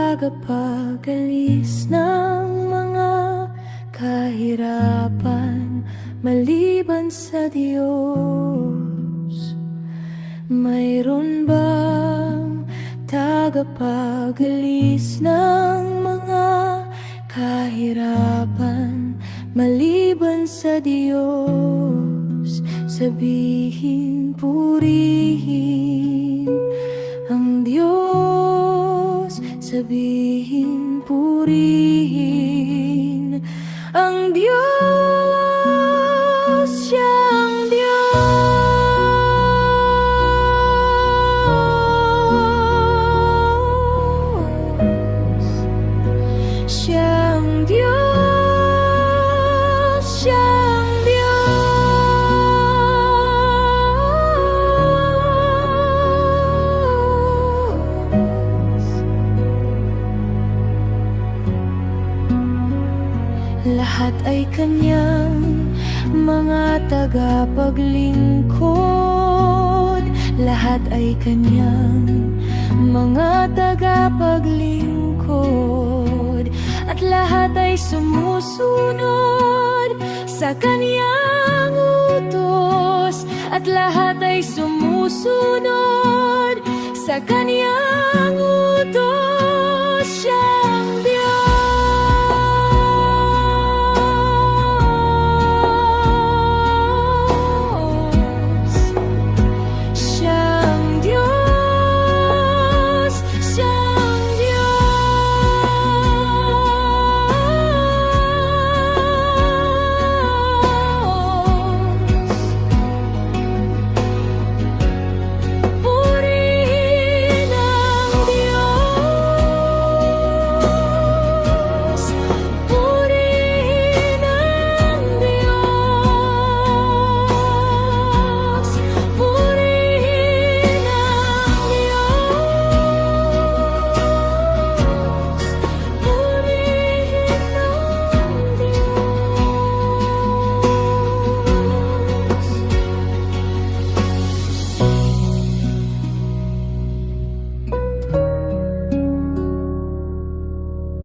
tagapagalis ng mga kahirapan maliban sa Diyos? Mayroon bang tagapagalis ng mga kahirapan maliban sa Diyos? Sabihin, purihin ang Diyos. Sabihin, purihin ang Diyos. Siya ang Diyos. Siya ang Diyos. Siya ang Diyos. Lahat ay Kanyang mga tagapaglingkod. Lahat ay Kanyang mga tagapaglingkod. At lahat ay sumusunod sa Kanyang utos. At lahat ay sumusunod sa Kanyang utos.